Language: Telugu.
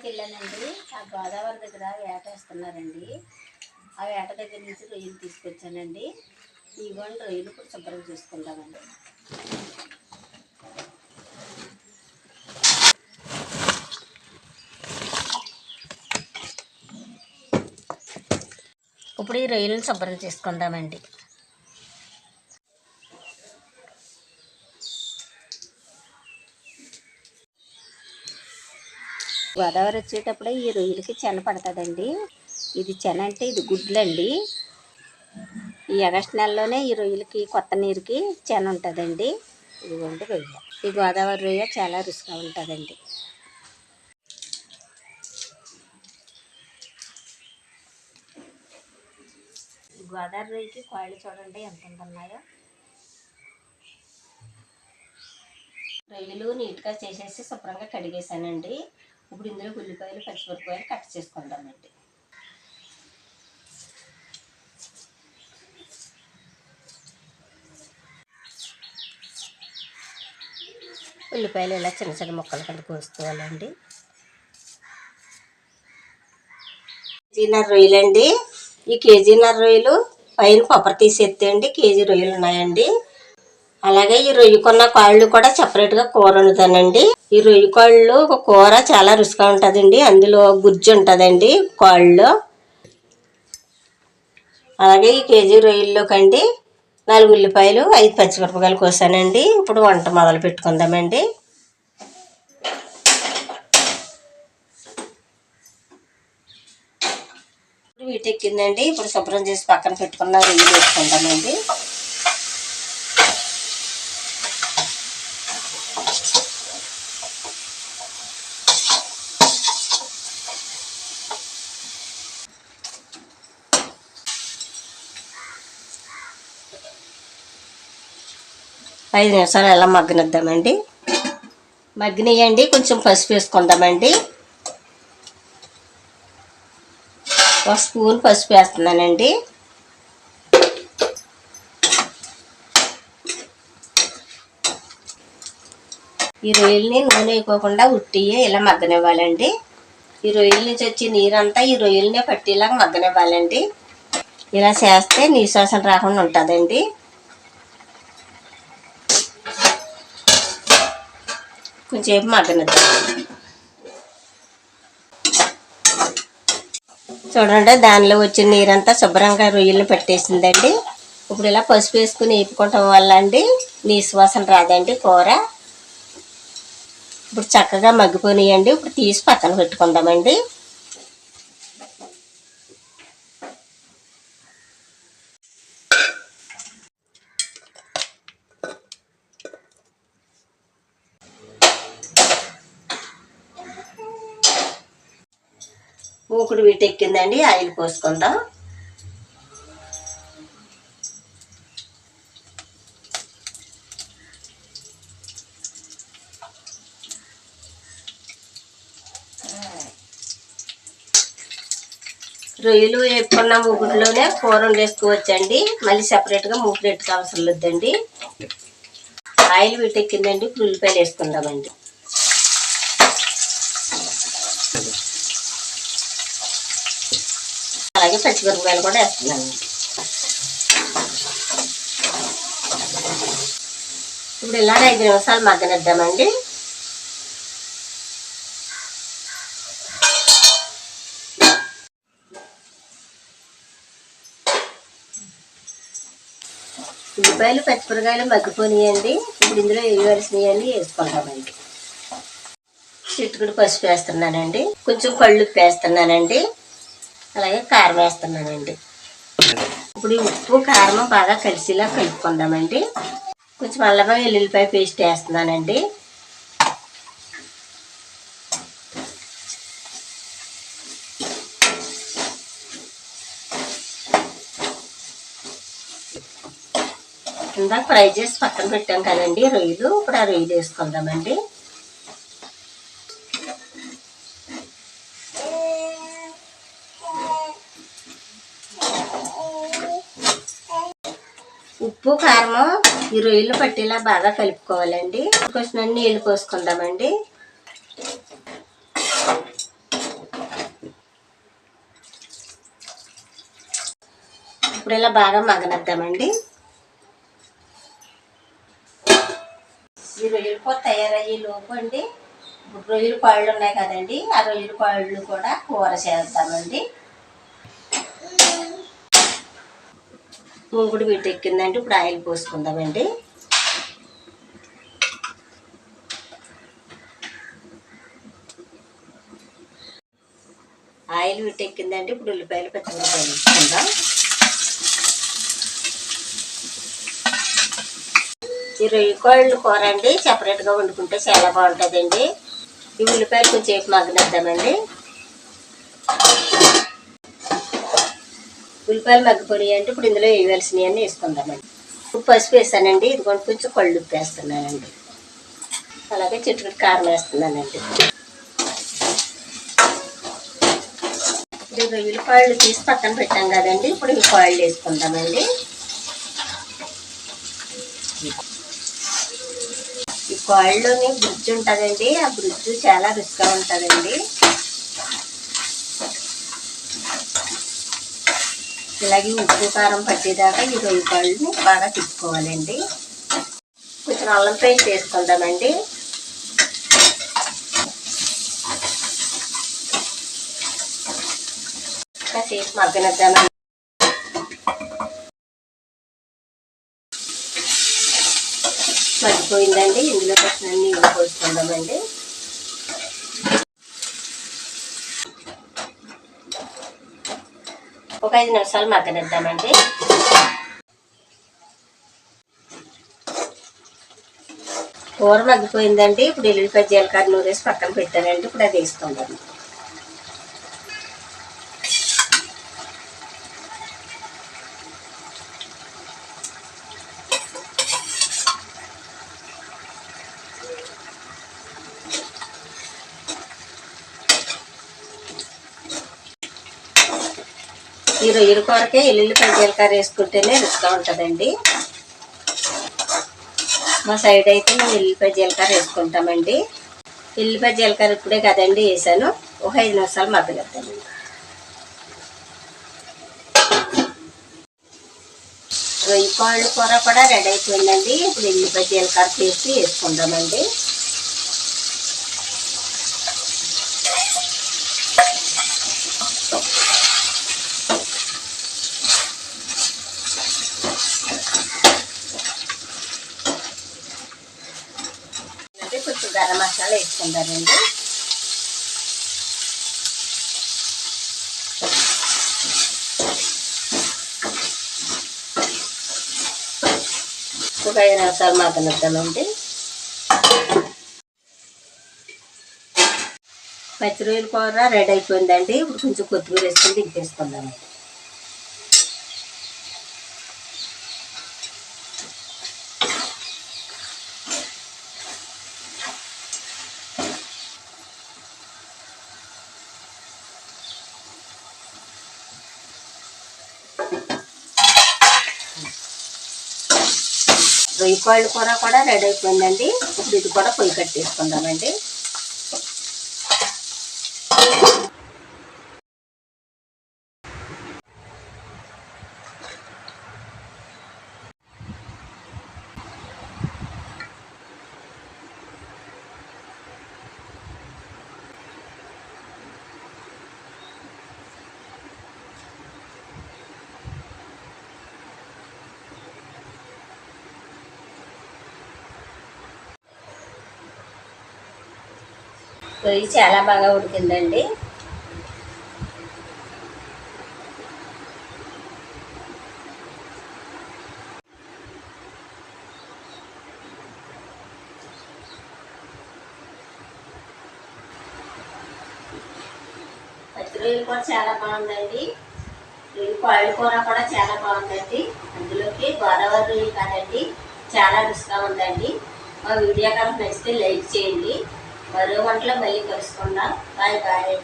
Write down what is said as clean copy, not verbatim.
వేటకి వెళ్ళానండి. ఆ గోదావరి దగ్గర వేట వేస్తున్నారండి. ఆ వేట దగ్గర నుంచి రొయ్యలు తీసుకొచ్చానండి. ఇవ్వండి రొయ్యలు ఇప్పుడు శుభ్రం చేసుకుందామండి. ఇప్పుడు ఈ రొయ్యలను శుభ్రం చేసుకుందామండి. గోదావరి వచ్చేటప్పుడే ఈ రొయ్యలకి చెన పడుతుందండి. ఇది చెన అంటే ఇది గుడ్లండి. ఈ ఆగస్టు నెలలోనే ఈ రొయ్యలకి కొత్త నీరుకి చెన ఉంటుందండి. ఇదిగోండి రొయ్య. ఈ గోదావరి రొయ్య చాలా రుచిగా ఉంటుందండి. గోదావరి రొయ్యకి కాయలు చూడండి ఎంత ఉన్నాయో. రొయ్యలు నీట్గా చేసేసి శుభ్రంగా కడిగేసానండి. ఇప్పుడు ఇందులో ఉల్లిపాయలు పచ్చిమిరపకాయలు కట్ చేసుకుందామండి. ఉల్లిపాయలు ఇలా చిన్న చిన్న ముక్కలు కింద కోసుకోవాలండి. కేజీన్నర రొయ్యలండి. ఈ కేజీన్నర రొయ్యలు పైన కొబ్బరి తీసేస్తే కేజీ రొయ్యలు ఉన్నాయండి. అలాగే ఈ రొయ్య కొన్న కాళ్ళు కూడా సపరేట్గా కూర వండుతానండి. ఈ రొయ్య కాళ్ళు కూర చాలా రుచిగా ఉంటుందండి. అందులో గుజ్జు ఉంటుందండి కాళ్ళలో. అలాగే ఈ కేజీ రొయ్యల్లోకండి 4 ఉల్లిపాయలు 5 పచ్చిమిరపకాయలు కోసానండి. ఇప్పుడు వంట మొదలు పెట్టుకుందామండి. వీటెక్కిందండి. ఇప్పుడు శుభ్రం చేసి పక్కన పెట్టుకున్న రొయ్యలు వేసుకుందామండి. ఐదు నిమిషాలు ఎలా మగ్గనిద్దామండి. మగ్గినయండి. కొంచెం పసుపు వేసుకుందామండి. 1 స్పూన్ పసుపు వేస్తున్నానండి. ఈ రొయ్యల్ని నూనె వేయకోకుండా ఉట్టియే ఇలా మగ్గనివ్వాలండి. ఈ రొయ్యల నుంచి వచ్చే నీరంతా ఈ రొయ్యలనే పట్టేలాగా మగ్గనివ్వాలండి. ఇలా చేస్తే నీసు వాసన రాకుండా ఉంటుందండి. కొంచెంసేపు మగ్గనిద్దాం. చూడండి దానిలో వచ్చిన నీరంతా శుభ్రంగా రొయ్యలను పట్టేసిందండి. ఇప్పుడు ఇలా పసుపు వేసుకుని వేపుకోవటం వల్ల అండి నీసు వాసన రాదండి కూర. ఇప్పుడు చక్కగా మగ్గిపోయినాయండి. ఇప్పుడు తీసి పక్కన పెట్టుకుందామండి. మూకుడు వీటెక్కిందండి. ఆయిల్ పోసుకుందాం. రొయ్యలు వేపుకున్న మూకుడులోనే కూర వండేసుకోవచ్చండి. మళ్ళీ సపరేట్గా మూకుడు ఎట్టుకు అవసరం లేదండి. ఆయిల్ వీటెక్కిందండి. ఇప్పుడు ఉల్లిపాయలు వేసుకుందామండి. అలాగే పచ్చిమిరపకాయలు కూడా వేస్తున్నాను. ఇప్పుడు ఇలా 5 నిమిషాలు మగ్గనిద్దామండి. ఉల్లిపాయలు పచ్చిమిరపకాయలు మగ్గిపోయినాయండి. ఇప్పుడు ఇందులో వేయవలసినవన్నీ వేసుకుంటామండి. చిటికెడు పసుపు వేస్తున్నానండి. కొంచెం కళ్ళుప్పు వేస్తున్నానండి. అలాగే కారం వేస్తున్నానండి. ఇప్పుడు ఈ ఉప్పు కారం బాగా కలిసిలా కలుపుకుందామండి. కొంచెం అల్లం వెల్లుల్లిపాయ పేస్ట్ వేస్తున్నానండి. ఇందాక ఫ్రై చేసి పక్కన పెట్టాం కదండి రొయ్యలు. ఇప్పుడు ఆ రొయ్యలు వేసుకుందామండి. ఉప్పు కారం ఈ రొయ్యలు పట్టేలా బాగా కలుపుకోవాలండి. కొంచెం నీళ్ళు పోసుకుందామండి. ఇప్పుడు ఇలా బాగా మగ్గనిద్దామండి. ఈ రొయ్యల కూర తయారయ్యే లోపు అండి రొయ్యల కాళ్ళు ఉన్నాయి కదండి, ఆ రొయ్యల కాళ్ళు కూడా కూర చేద్దామండి. మూగుడు వీటెక్కిందండి. ఇప్పుడు ఆయిల్ పోసుకుందామండి. ఆయిల్ వీటెక్కిందండి. ఇప్పుడు ఉల్లిపాయలు పచ్చిమిరపకాయలు వేసుకుందాం. ఈ రొయ్య కాళ్ళు కూర అండి సపరేట్గా వండుకుంటే చాలా బాగుంటుందండి. ఈ ఉల్లిపాయలు కొంచెం మగ్గనిద్దామండి. ఉల్లిపాయలు మగ్గిపోయి అంటే ఇప్పుడు ఇందులో వేయవలసినవి అన్నీ వేసుకుందామండి. ఇప్పుడు పసుపు వేసానండి. ఇదిగోండి కొంచెం కళ్ళు ఉప్పు వేస్తున్నానండి. అలాగే చిటికెడు కారం వేస్తున్నానండి. ఇప్పుడు రొయ్యల కాళ్ళు తీసి పక్కన పెట్టాం కదండి, ఇప్పుడు ఈ కాళ్ళు వేసుకుందామండి. ఈ కాళ్ళలోని బ్రిడ్జ్ ఉంటుందండి, ఆ బ్రిడ్జ్ చాలా రుచిగా ఉంటుందండి. ఇలాగే ఉప్పు కారం పట్టేదాకా ఈ రొయ్య కాళ్ళని బాగా తిప్పుకోవాలండి. కొంచెం అల్లం పేస్ట్ వేసుకుందామండి. కాసేపు మగ్గనిద్దామండి. మగ్గిపోయిందండి. ఇందులో పెట్టిన నీళ్ళు పోసుకుందామండి. ఒక 5 నిమిషాలు మగ్గనిద్దామండి. కూర మగ్గిపోయిందండి. ఇప్పుడు ఎల్లుల్లిపాయ జీలకర్ర నూరేసి పక్కన పెట్టానండి. ఇప్పుడు అది వేసుకుందాం. ఈ రొయ్యల కూరకే ఎల్లుల్లిపాయ జీలకర్ర వేసుకుంటేనే రుచిగా ఉంటుందండి. మా సైడ్ అయితే మేము ఎల్లుల్లిపాయ జీలకర్ర వేసుకుంటామండి. ఎల్లుల్లిపాయ జీలకర్ర ఇప్పుడే కదండి వేసాను. ఒక 5 నిమిషాలు మగ్గనిద్దామండి. రొయ్య కాళ్ళు కూర కూడా రెడీ అయిపోయిందండి. ఇప్పుడు ఎల్లుల్లిపాయ జీలకర్ర పేస్ట్ వేసుకుందామండి. కొంచెం గరం మసాలా వేసుకుందామండి. ఒక 5 నిమిషాలు మగ్గనిద్దామండి. పచ్చి రొయ్యల కూర రెడీ అయిపోయిందండి. ఇప్పుడు కొంచెం కొత్తిమీర వేసుకొని దింపేసుకుందామండి. రొయ్య కాళ్ళు కూర కూడా రెడీ అయిపోయిందండి. ఇప్పుడు ఇది కూడా పొయ్యి కట్టేసుకుందామండి. రొయ్య చాలా బాగా ఉడికిందండి. పచ్చి రొయ్యల కూర చాలా బాగుందండి. రొయ్య కాళ్ళు కూర కూడా చాలా బాగుందండి. అందులోకి గోదావరి రొయ్య కాదండి, చాలా రుచిగా ఉందండి. మా వీడియో కనుక నచ్చితే లైక్ చేయండి. మరో వంటలో మళ్ళీ కలుసుకుందాం. Bye bye.